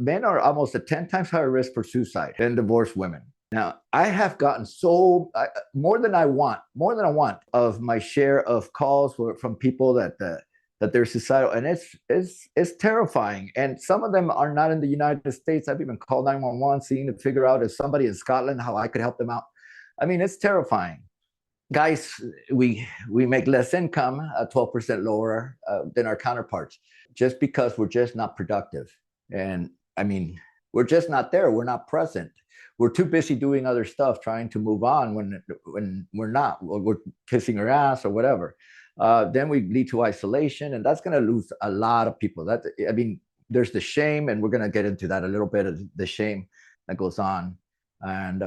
Men are almost a 10 times higher risk for suicide than divorced women. Now, I have gotten more than I want of my share of calls from people that they're suicidal, and it's terrifying. And some of them are not in the United States. I've even called 911, seeing to figure out if somebody in Scotland, how I could help them out. I mean, it's terrifying. Guys, we make less income, 12% lower than our counterparts, just because we're just not productive. And I mean, we're just not there. We're not present. We're too busy doing other stuff, trying to move on when we're not. We're kissing our ass or whatever. Then we lead to isolation, and that's going to lose a lot of people. I mean, there's the shame, and we're going to get into that a little bit, of the shame that goes on. And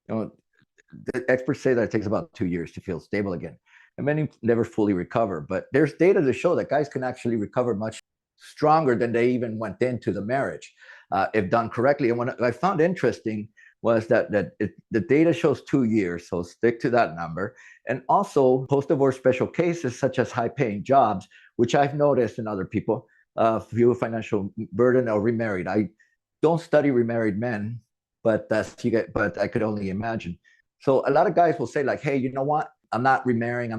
the experts say that it takes about 2 years to feel stable again, and many never fully recover. But there's data to show that guys can actually recover much stronger than they even went into the marriage, if done correctly. And what I found interesting was that the data shows 2 years, so stick to that number. And also post-divorce special cases such as high-paying jobs, which I've noticed in other people, few financial burden or remarried. I don't study remarried men, but I could only imagine. So a lot of guys will say like, hey, you know what? I'm not remarrying.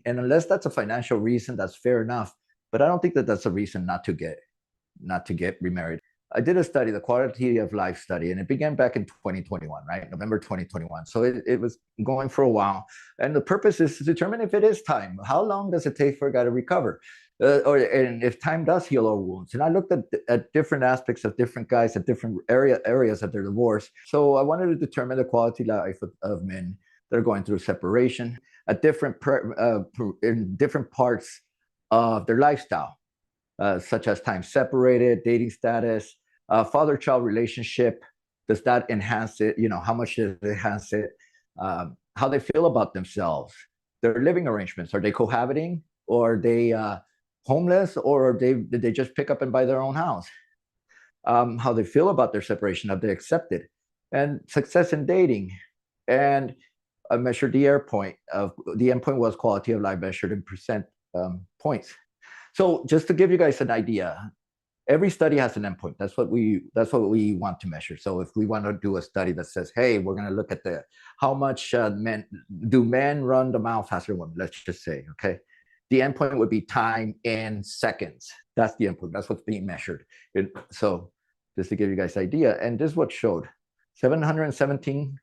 And unless that's a financial reason, that's fair enough. But I don't think that that's a reason not to get remarried. I did a study, the Quality of Life Study, and it began back in 2021, right? November 2021. So it was going for a while. And the purpose is to determine if it is time. How long does it take for a guy to recover? And if time does heal our wounds. And I looked at different aspects of different guys at different areas of their divorce. So I wanted to determine the quality of life of men that are going through separation at in different parts of their lifestyle, such as time separated, dating status, father-child relationship. Does that enhance it? How much does it enhance it? How they feel about themselves, their living arrangements. Are they cohabiting, or are they homeless, or did they just pick up and buy their own house? How they feel about their separation, have they accepted? And success in dating. And I measured the endpoint was quality of life measured in percent points. So just to give you guys an idea, every study has an endpoint. That's what we want to measure. So if we want to do a study that says, hey, we're going to look at how much men run the mile faster than women, let's just say, okay? The endpoint would be time in seconds. That's the endpoint. That's what's being measured. So just to give you guys an idea, and this is what showed. 717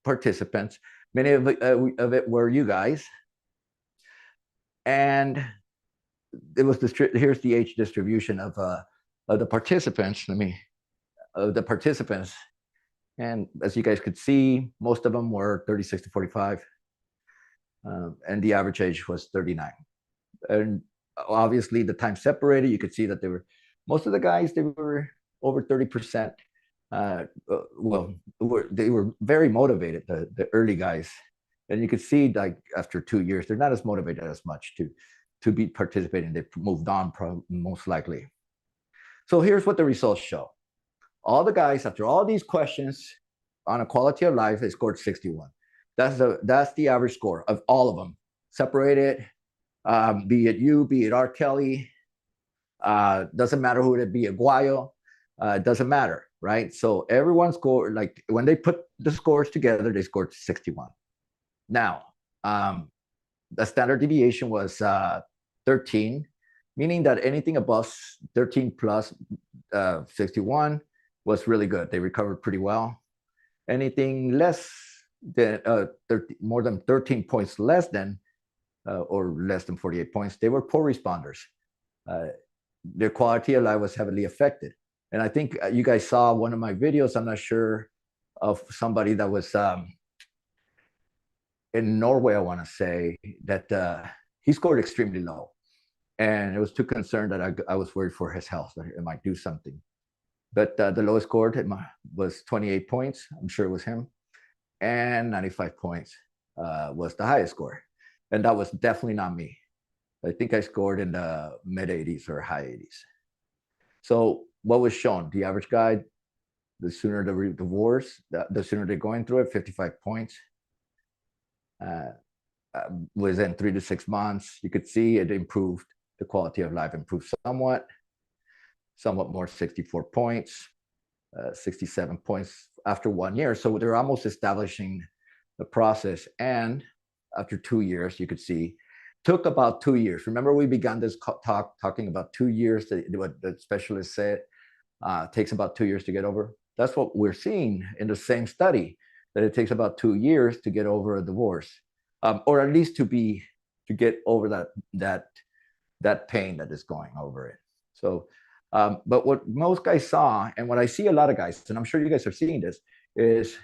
participants. Many of it were you guys. And it was here's the age distribution of the participants. The participants. And as you guys could see, most of them were 36 to 45. And the average age was 39. And obviously the time separated, you could see that most of the guys, they were over 30%. They were very motivated, the early guys. And you could see, like, after 2 years, they're not as motivated as much to be participating. They moved on, most likely. So here's what the results show. All the guys, after all these questions on a quality of life, they scored 61. That's the average score of all of them. Separated, be it you, be it R. Kelly, doesn't matter who it be, Aguayo, doesn't matter, right? So everyone scored, like when they put the scores together, they scored 61. Now, the standard deviation was 13, meaning that anything above 13 plus 61 was really good. They recovered pretty well. Anything less than more than 13 points less than or less than 48 points, they were poor responders. Their quality of life was heavily affected. And I think you guys saw one of my videos, I'm not sure, of somebody that was in Norway, I want to say, that he scored extremely low. And it was too concerned that I was worried for his health, that it might do something. But the lowest scored was 28 points. I'm sure it was him. And 95 points was the highest score. And that was definitely not me. I think I scored in the mid 80s or high 80s. So what was shown? The average guy, the sooner the divorce, the sooner they're going through it, 55 points. Within 3 to 6 months, you could see it improved. The quality of life improved somewhat. somewhat more, 64 points, 67 points after 1 year. So they're almost establishing the process. And after 2 years, you could see, took about 2 years. Remember, we began this talking about 2 years, what the specialist said, takes about 2 years to get over. That's what we're seeing in the same study, that it takes about 2 years to get over a divorce, or at least to get over that pain that is going over it. So, but what most guys saw, and what I see a lot of guys, and I'm sure you guys are seeing this, is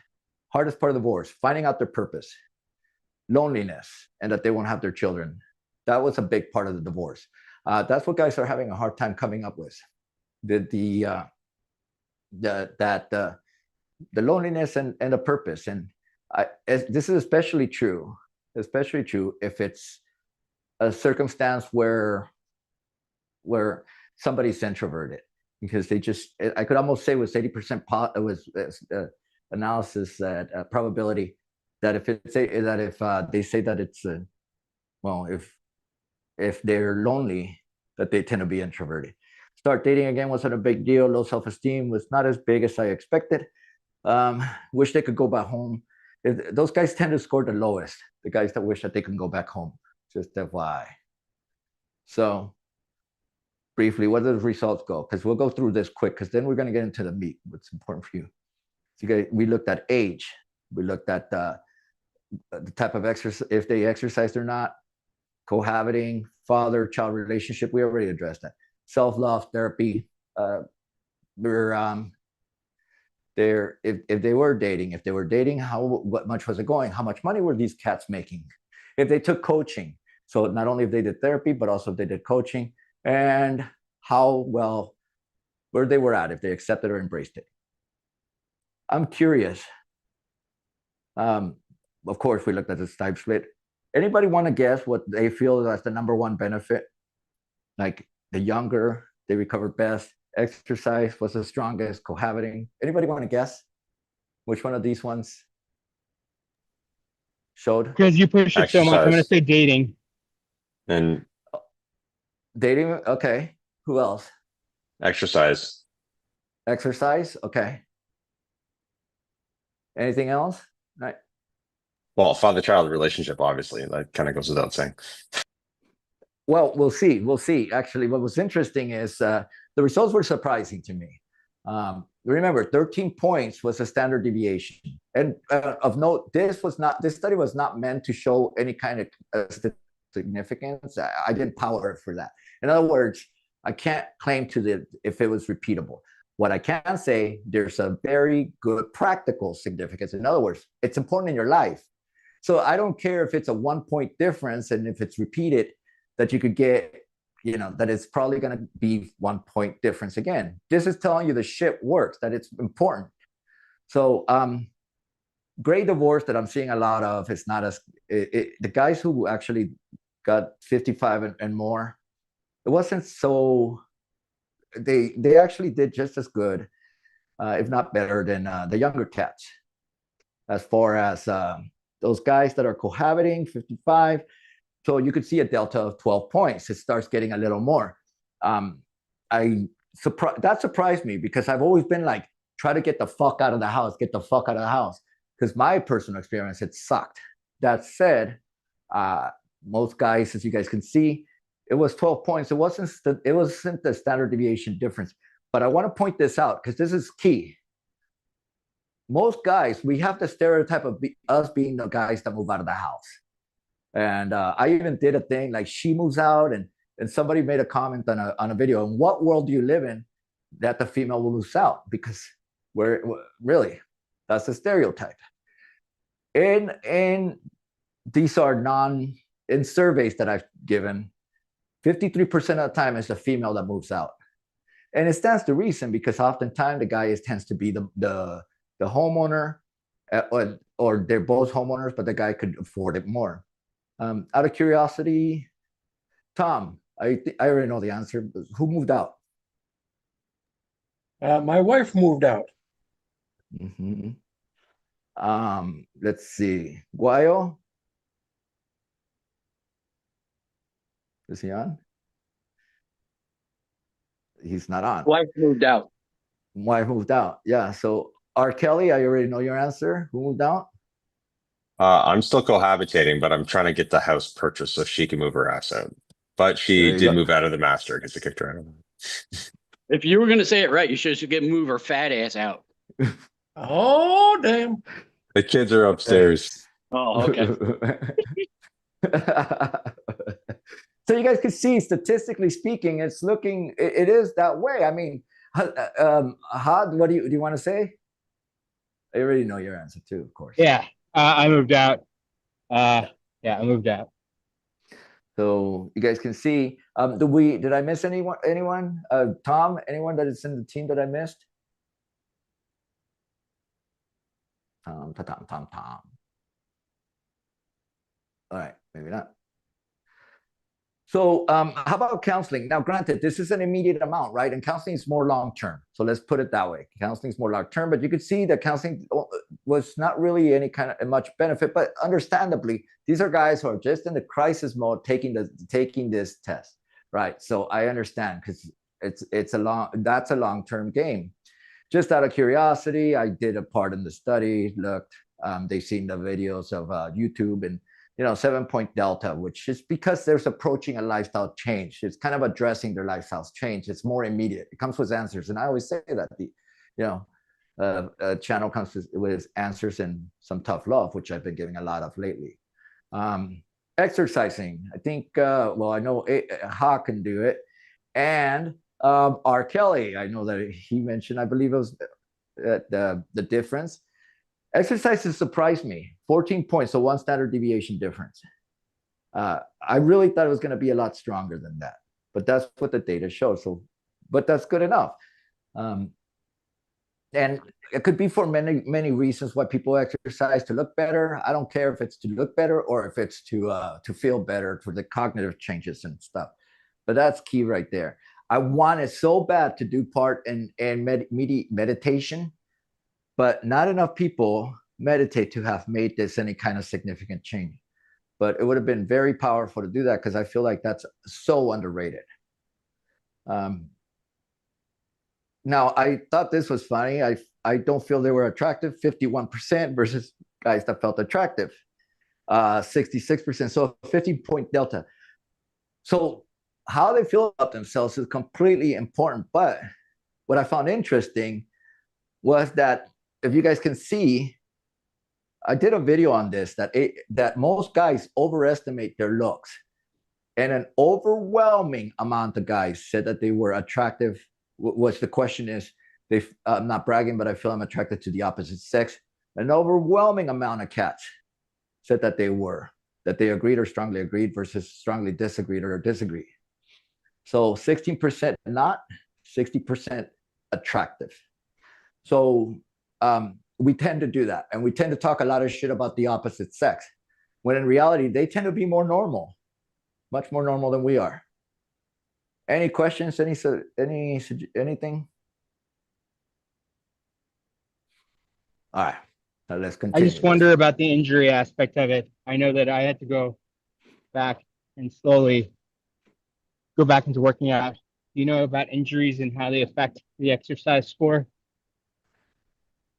hardest part of divorce, finding out their purpose, loneliness, and that they won't have their children. That was a big part of the divorce. That's what guys are having a hard time coming up with. The loneliness and the purpose. And this is especially true if it's a circumstance where somebody's introverted, because I could almost say with 80% analysis that probability that if they say that it's if they're lonely, that they tend to be introverted. Start dating again wasn't a big deal. Low self-esteem was not as big as I expected. Wish they could go back home. Those guys tend to score the lowest, the guys that wish that they can go back home. Just FYI. So briefly, what do the results go? Because we'll go through this quick, because then we're going to get into the meat, what's important for you. So we looked at age. We looked at the type of exercise, if they exercised or not, cohabiting, father-child relationship. We already addressed that. Self-love, therapy. If they were dating, what much was it going? How much money were these cats making? If they took coaching, so not only if they did therapy, but also if they did coaching, and how well where they were at, if they accepted or embraced it. I'm curious. Of course, we looked at this type split. Anybody want to guess what they feel as the #1 benefit? Like the younger, they recover best. Exercise was the strongest. Cohabiting. Anybody want to guess which one of these ones showed? Because you push it so much, I'm going to say dating. And dating. Okay. Who else? Exercise. Okay. Anything else? Right. Well, father-child relationship, obviously, that kind of goes without saying. Well, we'll see. Actually, what was interesting is the results were surprising to me. Remember, 13 points was a standard deviation. And of note, this study was not meant to show any kind of significance. I didn't power it for that. In other words, I can't claim if it was repeatable. What I can say, there's a very good practical significance. In other words, it's important in your life. So I don't care if it's a 1-point difference, and if it's repeated, that you could get, that it's probably going to be 1-point difference again. This is telling you the shit works, that it's important. So gray divorce that I'm seeing a lot of is not as, the guys who actually got 55 and more, it wasn't so, they actually did just as good, if not better than the younger cats. As far as those guys that are cohabiting, 55, so you could see a delta of 12 points. It starts getting a little more. That surprised me, because I've always been like, try to get the fuck out of the house, because my personal experience, it sucked. That said, most guys, as you guys can see, it was 12 points. It wasn't the standard deviation difference. But I want to point this out, because this is key. Most guys, we have the stereotype of us being the guys that move out of the house. And I even did a thing like, she moves out, and somebody made a comment on a video. In what world do you live in that the female will lose out? Because really, that's a stereotype. And these are in surveys that I've given, 53% of the time it's the female that moves out. And it stands to reason, because oftentimes the guy tends to be the homeowner, or they're both homeowners, but the guy could afford it more. Out of curiosity, Tom, I already know the answer. Who moved out? My wife moved out. Mm-hmm. Let's see. Guayo? Is he on? He's not on. Wife moved out. Wife moved out. Yeah. So R. Kelly, I already know your answer. Who moved out? I'm still cohabitating, but I'm trying to get the house purchased so she can move her ass out. But she did move out of the master because they kicked her out of it. If you were going to say it right, you should move her fat ass out. Oh, damn. The kids are upstairs. Oh, okay. So you guys can see, statistically speaking, it's looking, it is that way. I mean, Had, what do you want to say? I already know your answer too, of course. Yeah, I moved out. Yeah, I moved out. So you guys can see. Did I miss anyone? Tom, anyone that is in the team that I missed? Tom. All right, maybe not. So how about counseling? Now, granted, this is an immediate amount, right? And counseling is more long-term. So let's put it that way. Counseling is more long-term, but you could see that counseling was not really any kind of much benefit, but understandably, these are guys who are just in the crisis mode taking this test, right? So I understand because that's a long-term game. Just out of curiosity, I did a part in the study, looked, they've seen the videos of YouTube, and 7-point delta, which is because there's approaching a lifestyle change. It's kind of addressing their lifestyle change. It's more immediate. It comes with answers. And I always say that the channel comes with answers and some tough love, which I've been giving a lot of lately. Exercising. I think, well, I know Ha can do it. And R. Kelly, I know that he mentioned, I believe it was the difference. Exercises surprised me. 14 points, so 1 standard deviation difference. I really thought it was going to be a lot stronger than that, but that's what the data shows. So, but that's good enough. And it could be for many reasons why people exercise: to look better. I don't care if it's to look better or if it's to feel better, for the cognitive changes and stuff. But that's key right there. I wanted so bad to do part in meditation, but not enough people meditate to have made this any kind of significant change. But it would have been very powerful to do that, because I feel like that's so underrated. Now, I thought this was funny. I don't feel they were attractive. 51% versus guys that felt attractive. 66%. So a 15-point delta. So how they feel about themselves is completely important. But what I found interesting was that, if you guys can see, I did a video on this, that most guys overestimate their looks. And an overwhelming amount of guys said that they were attractive. What's the question is, I'm not bragging, but I feel I'm attracted to the opposite sex. An overwhelming amount of cats said that they agreed or strongly agreed versus strongly disagreed or disagreed. So 16% not, 60% attractive. So we tend to do that, and we tend to talk a lot of shit about the opposite sex, when in reality they tend to be more normal, much more normal than we are. Any questions? Anything? All right, now let's continue. I just wonder about the injury aspect of it. I know that I had to go back and slowly go back into working out. Do you know about injuries and how they affect the exercise score?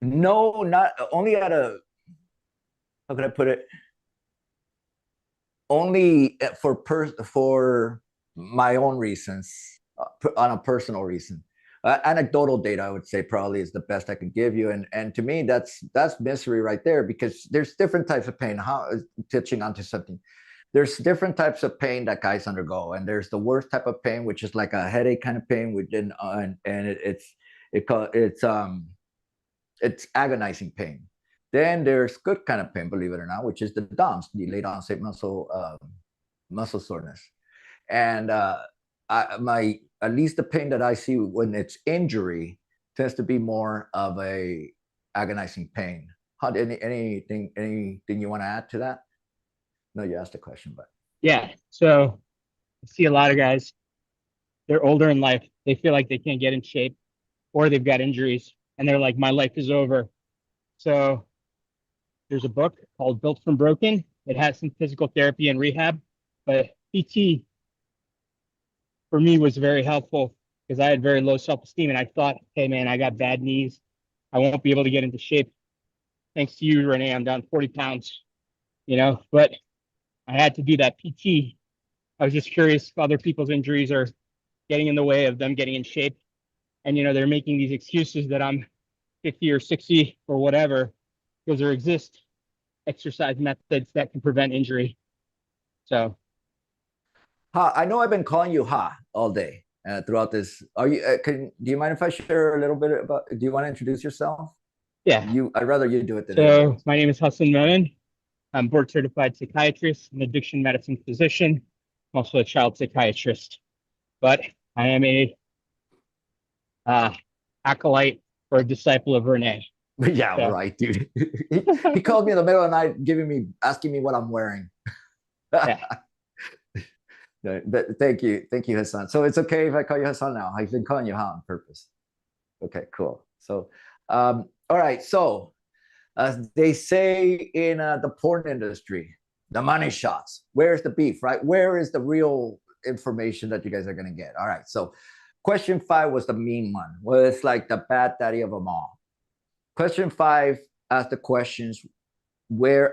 No, not only at a, how can I put it? Only for my own reasons, on a personal reason. Anecdotal data, I would say, probably is the best I could give you. And to me, that's misery right there, because there's different types of pain. Touching onto something, there's different types of pain that guys undergo, and there's the worst type of pain, which is like a headache kind of pain, it's agonizing pain. Then there's good kind of pain, believe it or not, which is the DOMS, delayed onset muscle soreness. And at least the pain that I see when it's injury tends to be more of a agonizing pain. Anything you want to add to that? No, you asked a question, but yeah. So I see a lot of guys, they're older in life, they feel like they can't get in shape, or they've got injuries, and they're like, my life is over. So there's a book called Built from Broken. It has some physical therapy and rehab, but PT for me was very helpful because I had very low self-esteem, and I thought, hey man, I got bad knees. I won't be able to get into shape. Thanks to you, Rene, I'm down 40 pounds, but I had to do that PT. I was just curious if other people's injuries are getting in the way of them getting in shape. And, they're making these excuses that I'm 50 or 60 or whatever, because there exist exercise methods that can prevent injury. So. Ha, I know I've been calling you Ha all day throughout this. Do you mind if I share a little bit about, do you want to introduce yourself? Yeah. I'd rather you do it than So my name is Hassan Monin. I'm board certified psychiatrist, an addiction medicine physician. I'm also a child psychiatrist, but I am a acolyte or a disciple of Rene. Yeah, so. Right, dude. He called me in the middle of the night, asking me what I'm wearing. Yeah. But thank you, Hassan. So it's okay if I call you Hassan now. I've been calling you Ha on purpose. Okay, cool. So, all right. So, as they say in the porn industry, the money shots. Where's the beef, right? Where is the real information that you guys are going to get? All right. So, question 5 was the mean one. Well, it's like the bad daddy of them all. Question 5 asked the questions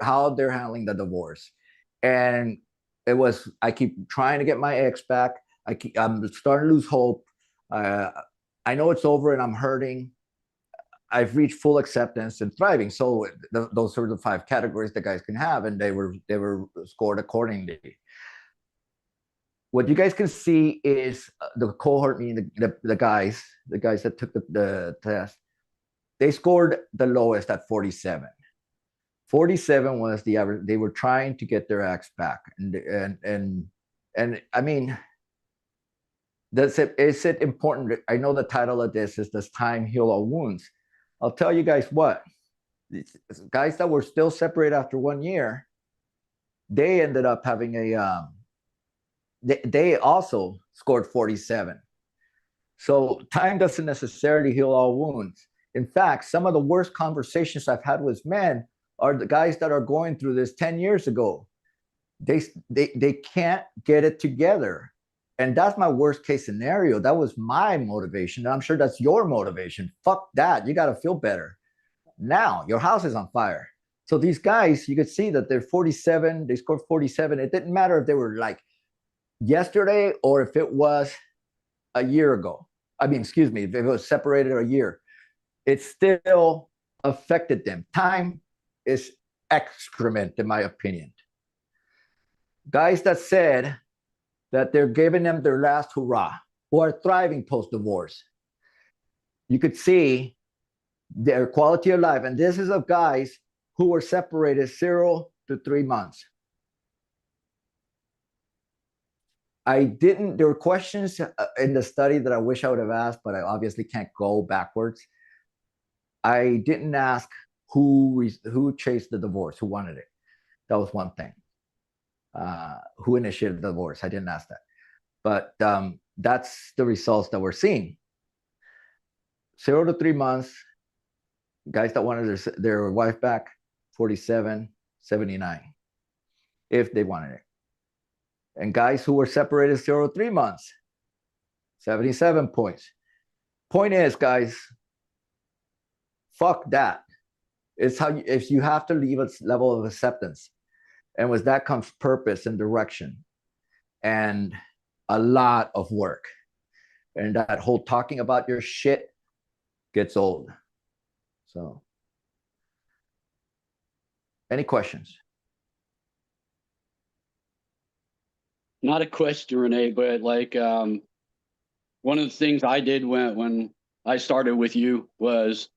how they're handling the divorce. And it was, I keep trying to get my ex back. I'm starting to lose hope. I know it's over and I'm hurting. I've reached full acceptance and thriving. So those are the 5 categories that guys can have, and they were scored accordingly. What you guys can see is the cohort, meaning the guys that took the test, they scored the lowest at 47. 47 was the average. They were trying to get their ex back, and I mean, is it important? I know the title of this is "Does Time Heal All Wounds?" I'll tell you guys what. Guys that were still separated after 1 year, they ended up having a. They also scored 47. So time doesn't necessarily heal all wounds. In fact, some of the worst conversations I've had with men are the guys that are going through this 10 years ago. They can't get it together. And that's my worst case scenario. That was my motivation. And I'm sure that's your motivation. Fuck that. You got to feel better. Now your house is on fire. So these guys, you could see that they're 47. They scored 47. It didn't matter if they were like yesterday or if it was a year ago. I mean, excuse me, if it was separated a year. It still affected them. Time is excrement, in my opinion. Guys that said that they're giving them their last hurrah, who are thriving post-divorce, you could see their quality of life. And this is of guys who were separated 0 to 3 months. There were questions in the study that I wish I would have asked, but I obviously can't go backwards. I didn't ask who chased the divorce, who wanted it. That was one thing. Who initiated the divorce? I didn't ask that. But that's the results that we're seeing. 0 to 3 months, guys that wanted their wife back, 47, 79, if they wanted it. And guys who were separated 0 to 3 months, 77 points. Point is, guys, fuck that. It's if you have to leave a level of acceptance. And with that comes purpose and direction and a lot of work. And that whole talking about your shit gets old. So, any questions? Not a question, Rene, but like one of the things I did when I started with you was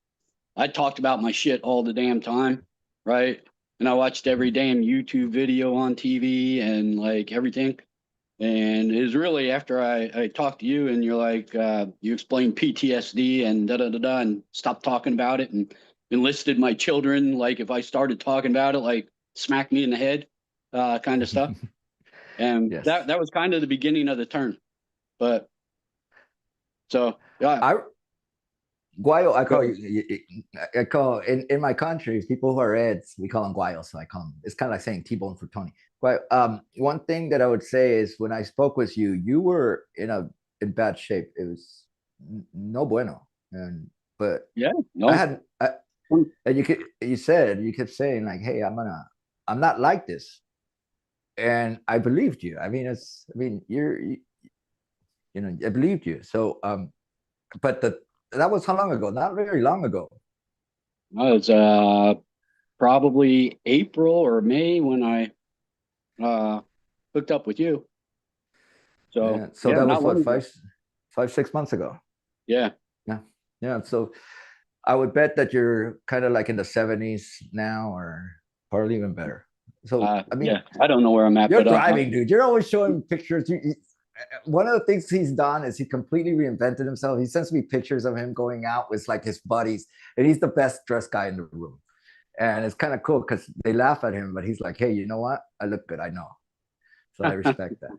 I talked about my shit all the damn time, right? And I watched every damn YouTube video on TV and like everything. And it was really after I talked to you and you're like, you explained PTSD and da-da-da-da and stopped talking about it and enlisted my children. Like if I started talking about it, like smack me in the head kind of stuff. And yes. that was kind of the beginning of the turn. But so, yeah. Guayo, I call in my country, people who are Reds, we call them Guayos. So I call them, it's kind of like saying T-bone for Tony. But one thing that I would say is when I spoke with you, you were in bad shape. It was no bueno. But Yeah, I no, had, and you kept saying like, hey, I'm not like this. And I believed you. I mean, I believed you. So, but that was how long ago? Not very long ago. no, it's probably April or May when I hooked up with you. So Yeah. So yeah, that was not what, long ago. 6 months ago. Yeah. Yeah. Yeah. So I would bet that you're kind of like in the 70s now, or probably even better. So I mean, Yeah, I don't know where I'm at, you're but thriving, dude. You're always showing pictures. One of the things he's done is he completely reinvented himself. He sends me pictures of him going out with like his buddies, and he's the best dressed guy in the room. And it's kind of cool because they laugh at him, but he's like, hey, you know what? I look good. I know. So I respect that.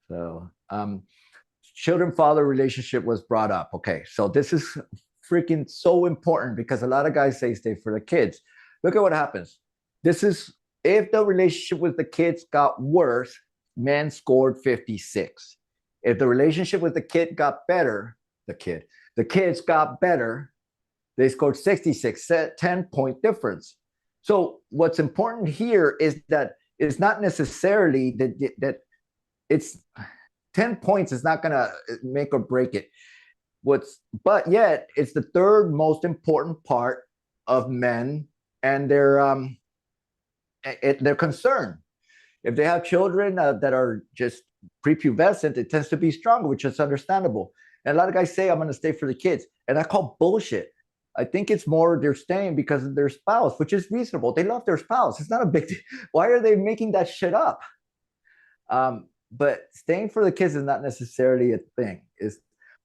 So children-father relationship was brought up. Okay, so this is freaking so important because a lot of guys say stay for the kids. Look at what happens. This is if the relationship with the kids got worse, men scored 56. If the relationship with the kid got better, the kids got better, they scored 66, 10-point difference. So what's important here is that it's not necessarily that it's 10 points is not going to make or break it. But yet it's the third most important part of men and their concern. If they have children that are just prepubescent, it tends to be stronger, which is understandable. And a lot of guys say, I'm going to stay for the kids. And I call bullshit. I think it's more they're staying because of their spouse, which is reasonable. They love their spouse. It's not a big deal. Why are they making that shit up? But staying for the kids is not necessarily a thing.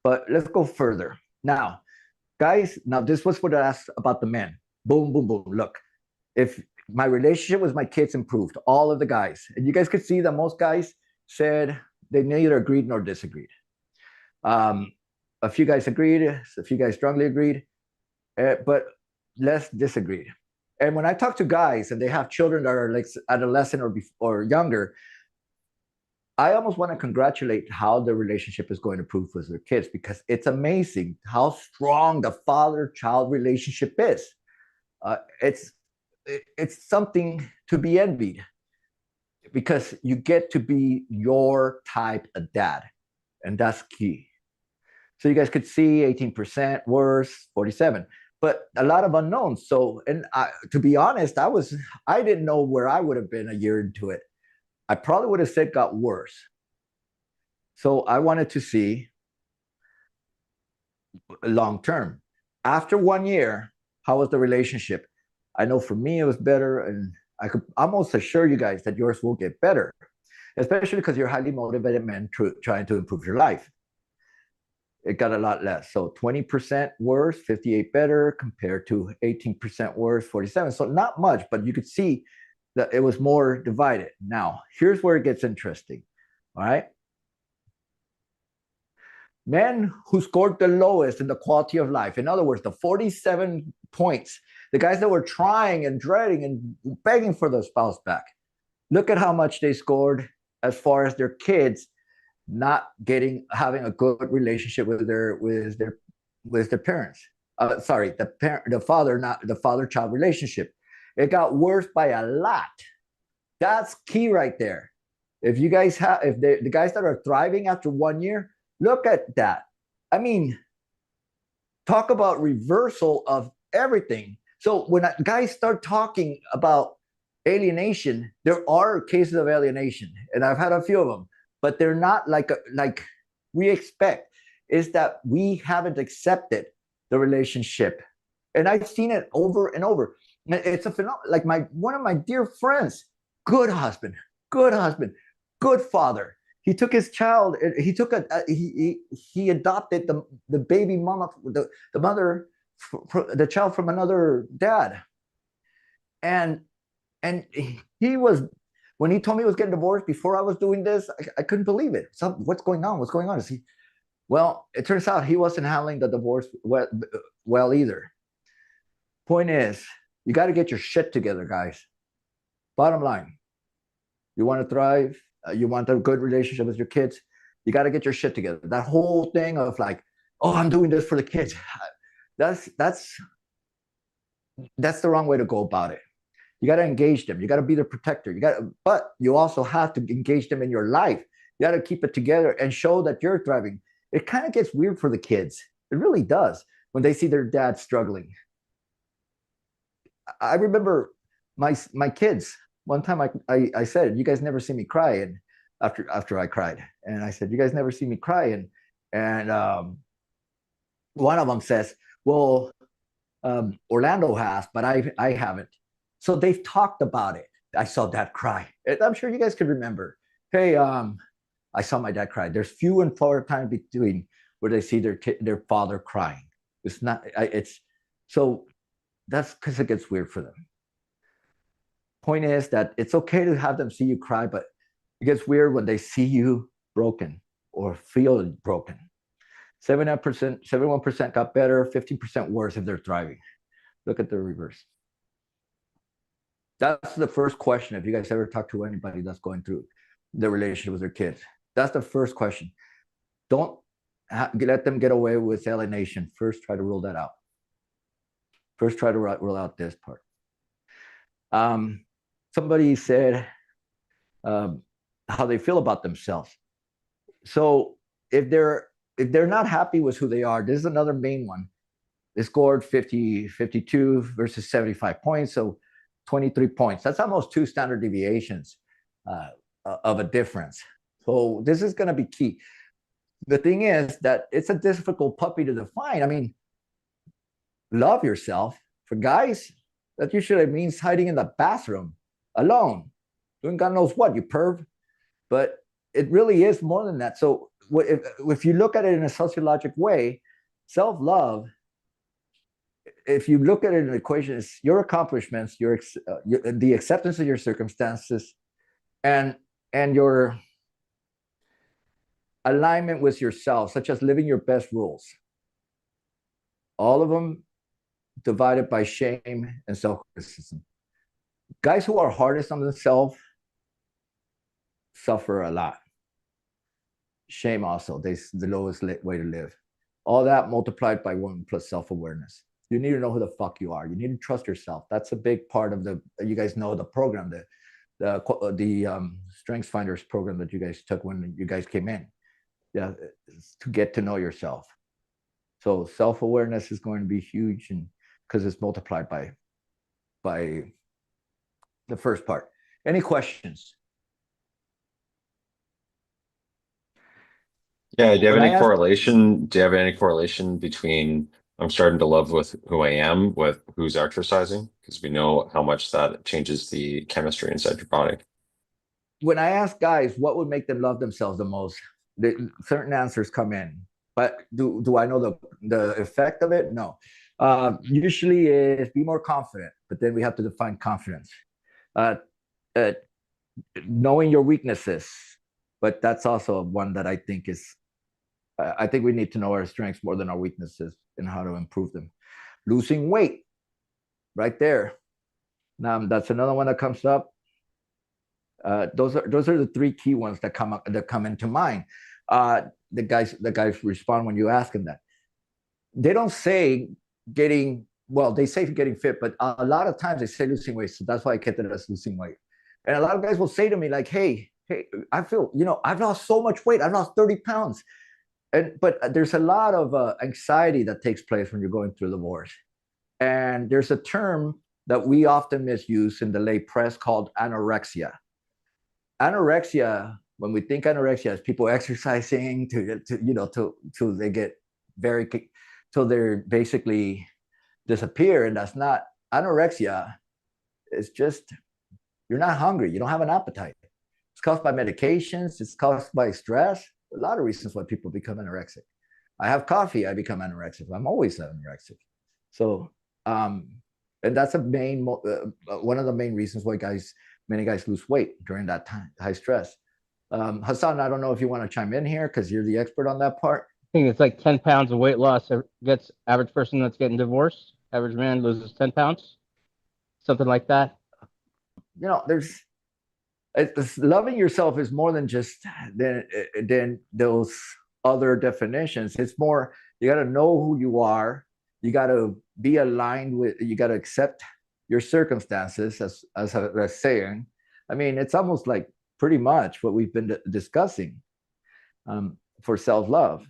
But let's go further. Now, guys, this was what I asked about the men. Boom, boom, boom. Look, if my relationship with my kids improved, all of the guys, and you guys could see that most guys said they neither agreed nor disagreed. A few guys agreed, a few guys strongly agreed, but less disagreed. And when I talk to guys and they have children that are like adolescent or younger, I almost want to congratulate how the relationship is going to prove with their kids, because it's amazing how strong the father-child relationship is. It's something to be envied, because you get to be your type of dad, and that's key. So you guys could see 18% worse, 47, but a lot of unknowns. So, and to be honest, I didn't know where I would have been a year into it. I probably would have said got worse. So I wanted to see long term. After 1 year, how was the relationship? I know for me it was better, and I could almost assure you guys that yours will get better, especially because you're highly motivated men trying to improve your life. It got a lot less. So 20% worse, 58 better, compared to 18% worse, 47. So not much, but you could see that it was more divided. Now, here's where it gets interesting. All right. Men who scored the lowest in the quality of life, in other words, the 47 points, the guys that were trying and dreading and begging for their spouse back, look at how much they scored as far as their kids not having a good relationship with their parents. The father-child relationship. It got worse by a lot. That's key right there. If you guys the guys that are thriving after 1 year, look at that. I mean, talk about reversal of everything. So when guys start talking about alienation, there are cases of alienation, and I've had a few of them, but they're not like we expect. Is that we haven't accepted the relationship, and I've seen it over and over. It's a phenomenon. Like one of my dear friends, good husband, good father. He took his child. He adopted the baby mama, the mother, the child from another dad, and he was, when he told me he was getting divorced before I was doing this, I couldn't believe it. So what's going on? What's going on? Well, it turns out he wasn't handling the divorce well either. Point is, you got to get your shit together, guys. Bottom line, you want to thrive, you want a good relationship with your kids, You got to get your shit together. That whole thing of like, oh, I'm doing this for the kids. That's the wrong way to go about it. You got to engage them. You got to be the protector. But you also have to engage them in your life. You got to keep it together and show that you're thriving. It kind of gets weird for the kids. It really does when they see their dad struggling. I remember my kids. One time I said, "You guys never see me cry," and after I cried, and I said, "You guys never see me cry," and one of them says, "Well, Orlando has, but I haven't." So they've talked about it. I saw dad cry. I'm sure you guys could remember. Hey, I saw my dad cry. There's few and far time between where they see their father crying. It's not. It's so that's because it gets weird for them. Point is that it's okay to have them see you cry, but it gets weird when they see you broken or feel broken. 71% got better, 15% worse if they're thriving. Look at the reverse. That's the first question. If you guys ever talk to anybody that's going through the relationship with their kids, that's the first question. Don't let them get away with alienation. First, try to rule that out. First, try to rule out this part. Somebody said how they feel about themselves. So if they're not happy with who they are, this is another main one. They scored 52 versus 75 points, so 23 points. That's almost 2 standard deviations of a difference. So this is going to be key. The thing is that it's a difficult puppy to define. I mean, love yourself. For guys, that usually means hiding in the bathroom alone, doing God knows what, you perv. But it really is more than that. So if you look at it in a sociologic way, self-love, if you look at it in an equation, it's your accomplishments, the acceptance of your circumstances, and your alignment with yourself, such as living your best rules. All of them divided by shame and self-criticism. Guys who are hardest on themselves suffer a lot. Shame also, the lowest way to live. All that multiplied by 1 plus self-awareness. You need to know who the fuck you are. You need to trust yourself. That's a big part of you guys know the program, the Strengths Finders program that you guys took when you guys came in. Yeah, to get to know yourself. So self-awareness is going to be huge, and because it's multiplied by the first part. Any questions? Yeah, do you have any correlation? Do you have any correlation between I'm starting to love with who I am with who's exercising? Because we know how much that changes the chemistry inside your body. When I ask guys what would make them love themselves the most, certain answers come in. But do I know the effect of it? No. Usually is be more confident, but then we have to define confidence. Knowing your weaknesses, but that's also one that I think is, I think we need to know our strengths more than our weaknesses and how to improve them. Losing weight, right there. Now that's another one that comes up. Those are the 3 key ones that come into mind. The guys respond when you ask them that. They don't say they say getting fit, but a lot of times they say losing weight. So that's why I kept it as losing weight. And a lot of guys will say to me like, hey, I feel, I've lost so much weight. I've lost 30 pounds. But there's a lot of anxiety that takes place when you're going through divorce. And there's a term that we often misuse in the lay press called anorexia. Anorexia, when we think anorexia, is people exercising till they get till they're basically disappear. And that's not anorexia. It's just, you're not hungry. You don't have an appetite. It's caused by medications. It's caused by stress. A lot of reasons why people become anorexic. I have coffee, I become anorexic. I'm always anorexic. So, and that's one of the main reasons why many guys lose weight during that time, high stress. Hassan, I don't know if you want to chime in here because you're the expert on that part. I think it's like 10 pounds of weight loss gets average person that's getting divorced. Average man loses 10 pounds, something like that. Loving yourself is more than just than those other definitions. It's more, you got to know who you are. You got to be aligned with, you got to accept your circumstances, as I was saying. I mean, it's almost like pretty much what we've been discussing for self-love.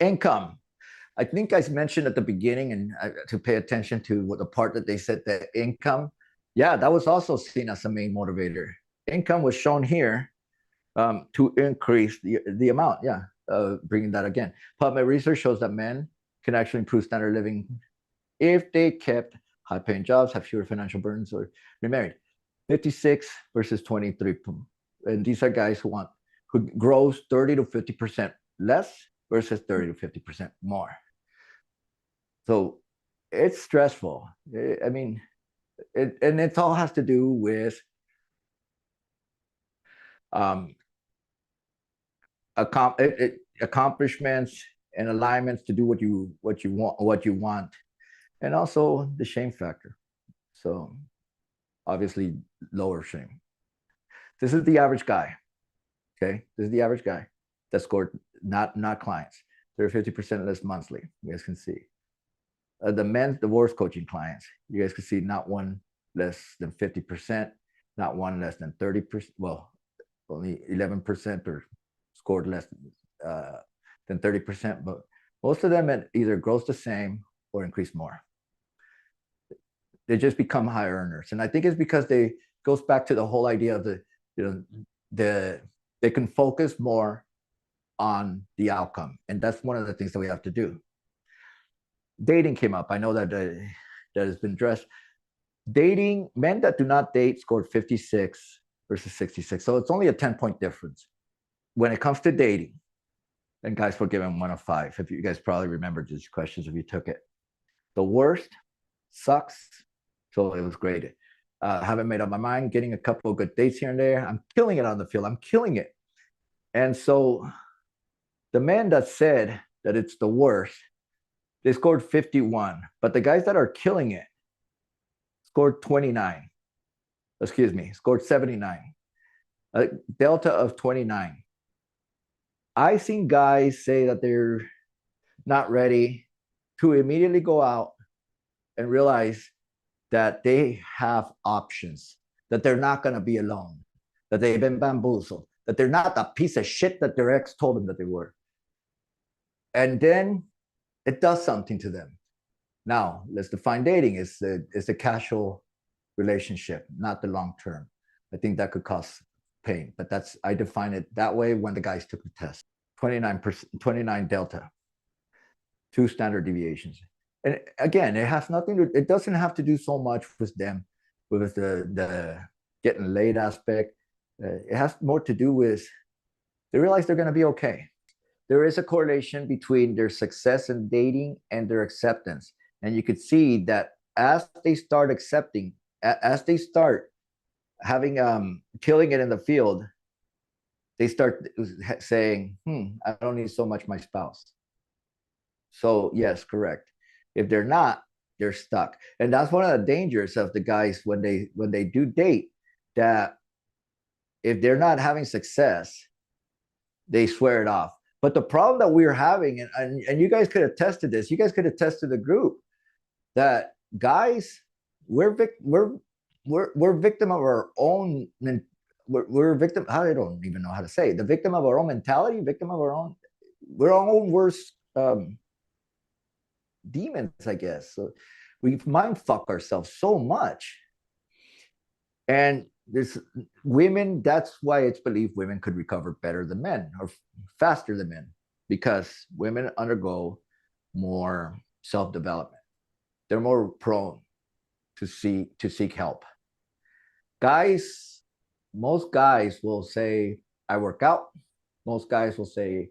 Income. I think I mentioned at the beginning, and to pay attention to what the part that they said, that income, yeah, that was also seen as a main motivator. Income was shown here to increase the amount. Yeah, bringing that again. PubMed research shows that men can actually improve standard of living if they kept high-paying jobs, have fewer financial burdens, or remarried. 56 versus 23, and these are guys who grows 30 to 50% less versus 30 to 50% more. So it's stressful. I mean, and it all has to do with accomplishments and alignments to do what you want, and also the shame factor. So obviously lower shame. This is the average guy. Okay, this is the average guy that scored, not clients. They're 50% less monthly. You guys can see. The men's divorce coaching clients, you guys can see not one less than 50%, not one less than 30%. Well, only 11% or scored less than 30%, but most of them either grows the same or increase more. They just become high earners, and I think it's because goes back to the whole idea of they can focus more on the outcome, and that's one of the things that we have to do. Dating came up. I know that that has been addressed. Dating, men that do not date scored 56 versus 66. So it's only a 10-point difference when it comes to dating. And guys were given 1 of 5. If you guys probably remember these questions if you took it. The worst, sucks. So it was graded. Haven't made up my mind, getting a couple of good dates here and there. I'm killing it on the field. I'm killing it. And so the men that said that it's the worst, they scored 51. But the guys that are killing it scored 29. Excuse me, scored 79. A delta of 29. I've seen guys say that they're not ready to immediately go out and realize that they have options, that they're not going to be alone, that they've been bamboozled, that they're not the piece of shit that their ex told them that they were. And then it does something to them. Now, let's define dating. It's a casual relationship, not the long term. I think that could cause pain, but I define it that way when the guys took the test. 29 delta, 2 standard deviations. And again, it doesn't have to do so much with them, with the getting laid aspect. It has more to do with, they realize they're going to be okay. There is a correlation between their success in dating and their acceptance. And you could see that as they start accepting, as they start having, killing it in the field, they start saying, I don't need so much my spouse. So yes, correct. If they're not, they're stuck. And that's one of the dangers of the guys when they do date, that if they're not having success, they swear it off. But the problem that we're having, and you guys could attest to this, you guys could attest to the group, that guys, we're victim of our own, we're victim, I don't even know how to say it, the victim of our own mentality, victim of our own, we're our own worst demons, I guess. So we mind fuck ourselves so much. And there's women, that's why it's believed women could recover better than men, or faster than men, because women undergo more self-development. They're more prone to seek help. Guys, most guys will say, I work out. Most guys will say,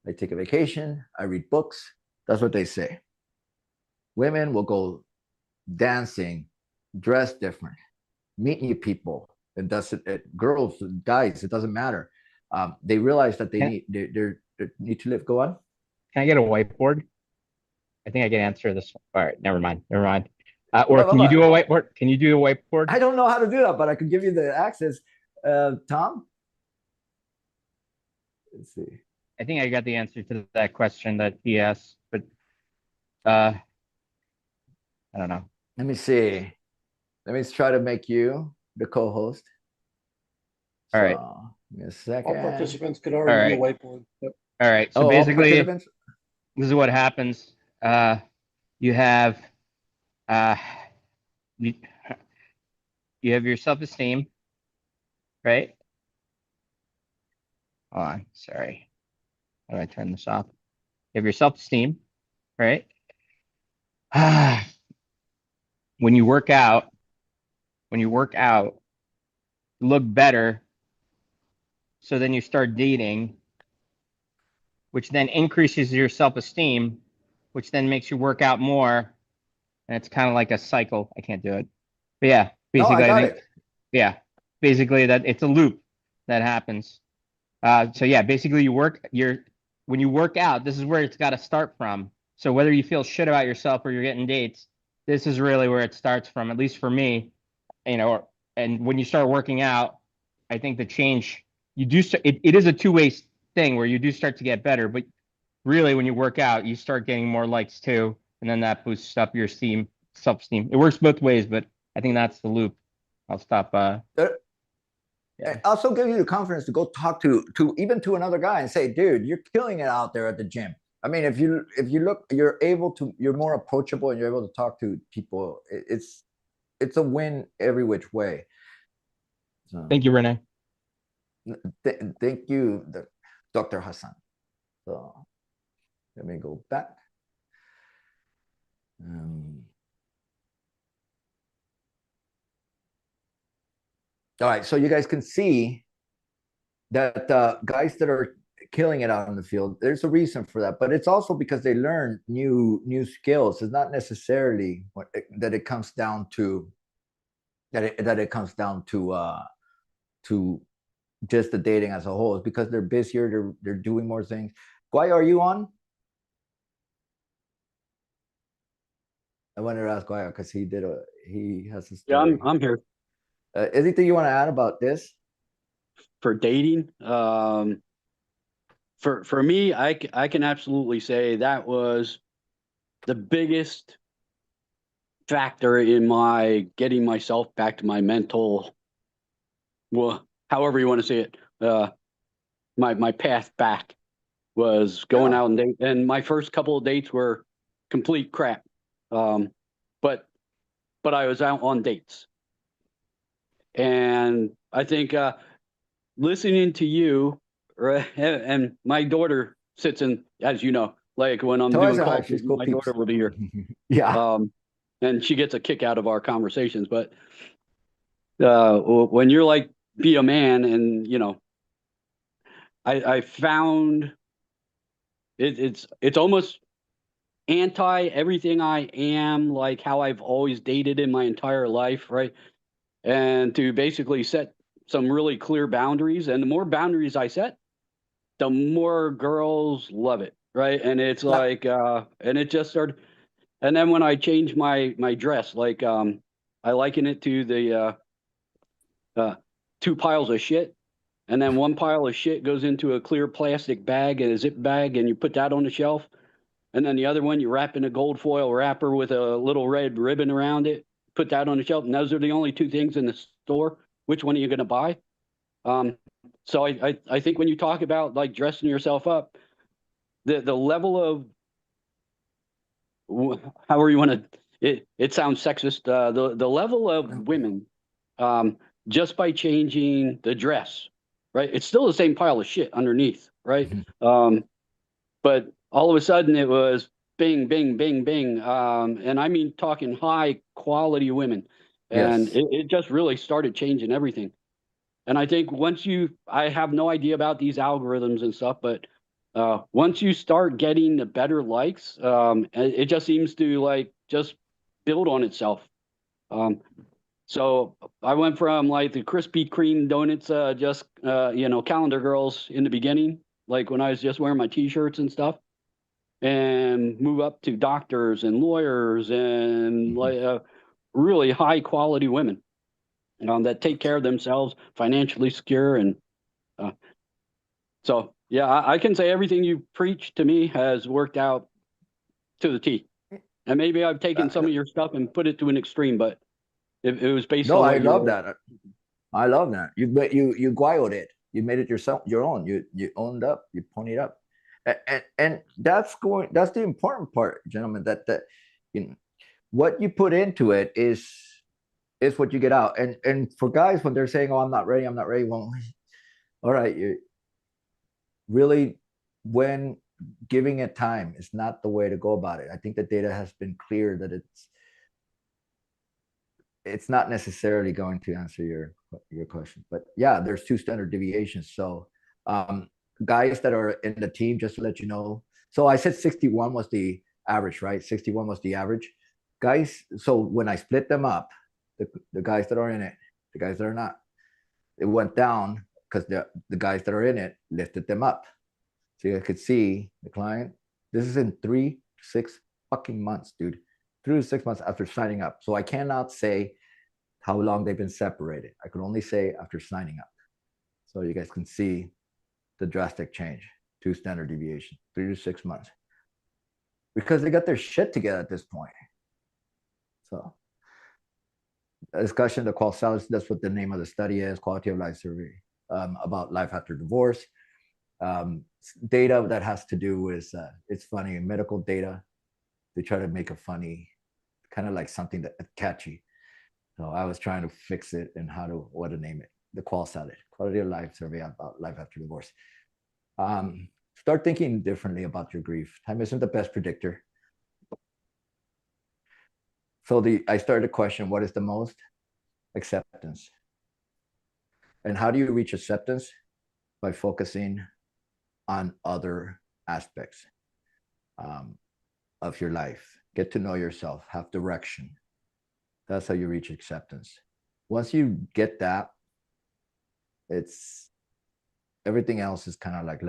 I take a vacation, I read books. That's what they say. Women will go dancing, dress different, meet new people. And girls, guys, it doesn't matter. They realize that they need to live. Go on. Can I get a whiteboard? I think I can answer this. All right, never mind. Or can you do a whiteboard? Can you do a whiteboard? I don't know how to do that, but I could give you the access. Tom? Let's see. I think I got the answer to that question that he asked, but I don't know. Let me see. Let me try to make you the co-host. All right. Give me a second. All participants could already do a whiteboard. Yep. All right. So all basically, participants? this is what happens. You have you, you have your self-esteem, right? Hold on, sorry. How do I turn this off? You have your self-esteem, right? When you work out, you look better. So then you start dating, which then increases your self-esteem, which then makes you work out more. And it's kind of like a cycle. I can't do it. But yeah, basically, I think. Yeah, basically that it's a loop that happens. So yeah, basically when you work out, this is where it's got to start from. So whether you feel shit about yourself or you're getting dates, this is really where it starts from, at least for me, and when you start working out, I think the change you do, it is a two-way thing where you do start to get better, but really when you work out, you start getting more likes too. And then that boosts up your self-esteem. It works both ways, but I think that's the loop. I'll stop. Yeah. It also gives you the confidence to go talk to even to another guy and say, dude, you're killing it out there at the gym. I mean, if you look, you're more approachable and you're able to talk to people. It's a win every which way. So, Thank you, Rene. Thank you, Dr. Hassan. So let me go back. All right, so you guys can see that guys that are killing it out in the field, there's a reason for that, but it's also because they learn new skills. It's not necessarily that it comes down to to just the dating as a whole. It's because they're busier, they're doing more things. Guay, are you on? I wanted to ask Guay because he has a story. Yeah, I'm here. Anything you want to add about this? For dating, for me, I can absolutely say that was the biggest factor in my getting myself back to my mental, well, however you want to say it, my path back was going out and date. And my first couple of dates were complete crap. But I was out on dates. And I think listening to you, right, and my daughter sits in, as you know, like when I'm doing calls, my daughter will be here. Yeah. And she gets a kick out of our conversations. But when you're like, be a man, and I found it's almost anti everything I am, like how I've always dated in my entire life, right? And to basically set some really clear boundaries. And the more boundaries I set, the more girls love it, right? And it's like, and it just started. And then when I changed my dress, like I liken it to the two piles of shit. And then one pile of shit goes into a clear plastic bag and a zip bag, and you put that on the shelf. And then the other one you wrap in a gold foil wrapper with a little red ribbon around it, put that on the shelf. And those are the only two things in the store. Which one are you going to buy? So I think when you talk about like dressing yourself up, the level of however you want to, it sounds sexist. The level of women, just by changing the dress, right? It's still the same pile of shit underneath, right? But all of a sudden it was bing, bing, bing, bing. And I mean, talking high quality women. And yes. it just really started changing everything. And I think I have no idea about these algorithms and stuff, but once you start getting the better likes, it just seems to like just build on itself. So I went from like the Krispy Kreme donuts, calendar girls in the beginning, like when I was just wearing my t-shirts and stuff, and move up to doctors and lawyers and like really high quality women that take care of themselves, financially secure, and so yeah, I can say everything you preach to me has worked out to the T. And maybe I've taken some of your stuff and put it to an extreme, but it was based No, on I what you love were. that. I love that. You guayoed it. You made it yourself, your own. You owned up. You ponied up, and that's the important part, gentlemen. That you know, what you put into it is what you get out. And for guys, when they're saying, "Oh, I'm not ready. I'm not ready," well, all right, you really, when giving it time is not the way to go about it. I think the data has been clear that it's not necessarily going to answer your question. But yeah, there's 2 standard deviations. So guys that are in the team, just to let you know, so I said 61 was the average, right? 61 was the average. Guys, so when I split them up, the guys that are in it, the guys that are not, it went down because the guys that are in it lifted them up. So you could see the client. This is in 3 to 6 fucking months, dude. 3 to 6 months after signing up. So I cannot say how long they've been separated. I can only say after signing up. So you guys can see the drastic change. 2 standard deviation, 3 to 6 months. Because they got their shit together at this point. So a discussion, the QoL SALAD, that's what the name of the study is, quality of life survey, about life after divorce. Data that has to do with, it's funny, medical data. They try to make a funny, kind of like something that catchy. So I was trying to fix it and what to name it. The QoL SALAD, quality of life survey about life after divorce. Start thinking differently about your grief. Time isn't the best predictor. So I started to question, what is the most? Acceptance. And how do you reach acceptance? By focusing on other aspects of your life. Get to know yourself, have direction. That's how you reach acceptance. Once you get that, everything else is kind of like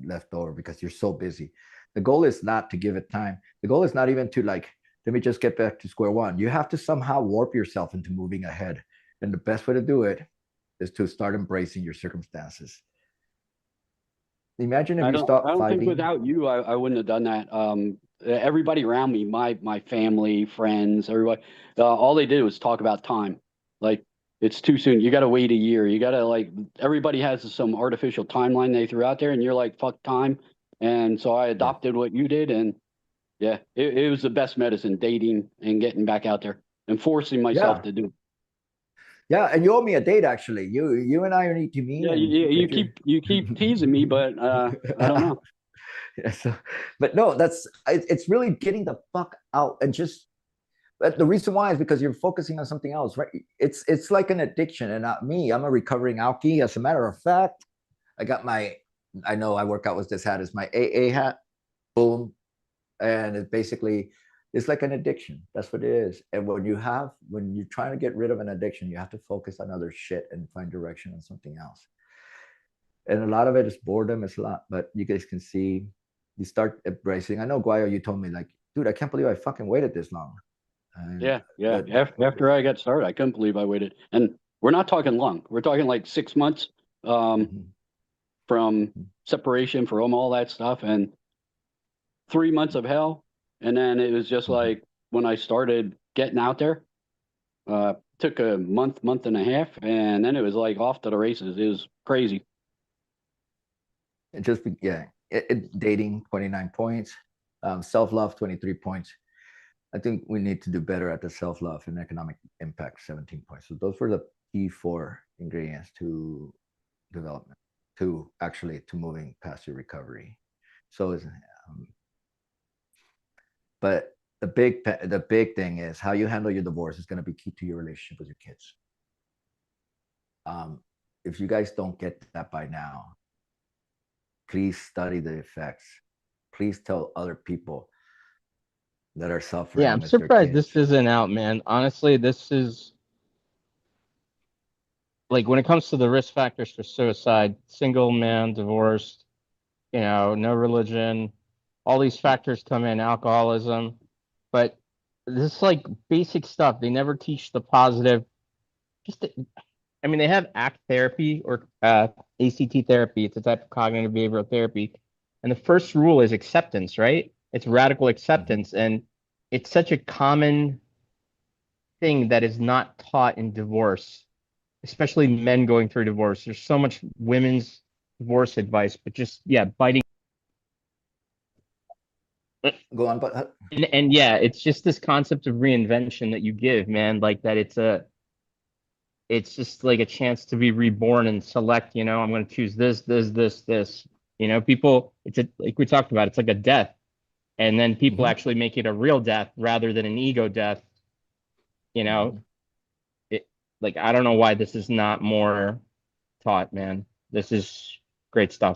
left over because you're so busy. The goal is not to give it time. The goal is not even to like, let me just get back to square one. You have to somehow warp yourself into moving ahead. And the best way to do it is to start embracing your circumstances. Imagine if you stop I don't fighting. think without you, I wouldn't have done that. Everybody around me, my family, friends, everybody, all they did was talk about time. Like, it's too soon. You got to wait a year. You got to like, everybody has some artificial timeline they threw out there, and you're like, fuck time. And so I adopted what you did, and yeah, it was the best medicine, dating and getting back out there and forcing myself to do it. Yeah, and you owe me a date actually. You and I need to meet. Yeah, you keep teasing me, but I don't know. Yeah, so, but no, it's really getting the fuck out and just. But the reason why is because you're focusing on something else, right? It's like an addiction, and not me. I'm a recovering alkie. As a matter of fact, I know I work out with this hat. It's my AA hat. Boom, and it's like an addiction. That's what it is. And when you're trying to get rid of an addiction, you have to focus on other shit and find direction on something else. And a lot of it is boredom. It's a lot, but you guys can see, you start embracing. I know, Guayo, you told me like, dude, I can't believe I fucking waited this long. Yeah. After I got started, I couldn't believe I waited. And we're not talking long. We're talking like 6 months from separation from all that stuff, and 3 months of hell. And then it was just like when I started getting out there, took a month and a half, and then it was like off to the races. It was crazy. Dating 29 points, self-love 23 points. I think we need to do better at the self-love and economic impact, 17 points. So those were the key 4 ingredients to development, to moving past your recovery. So, but the big thing is how you handle your divorce is going to be key to your relationship with your kids. If you guys don't get that by now, please study the effects. Please tell other people that are suffering. Yeah, I'm surprised this isn't out, man. Honestly, this is like when it comes to the risk factors for suicide, single man, divorced, no religion, all these factors come in, alcoholism. But this is like basic stuff. They never teach the positive. I mean, they have ACT therapy or ACT therapy. It's a type of cognitive behavioral therapy. And the first rule is acceptance, right? It's radical acceptance. And it's such a common thing that is not taught in divorce, especially men going through divorce. There's so much women's divorce advice, but just, yeah, biting. Go on, but And yeah, it's just this concept of reinvention that you give, man, like that it's just like a chance to be reborn and select, I'm going to choose this. People, like we talked about, it's like a death. And then people actually make it a real death rather than an ego death. Like, I don't know why this is not more taught, man. This is great stuff.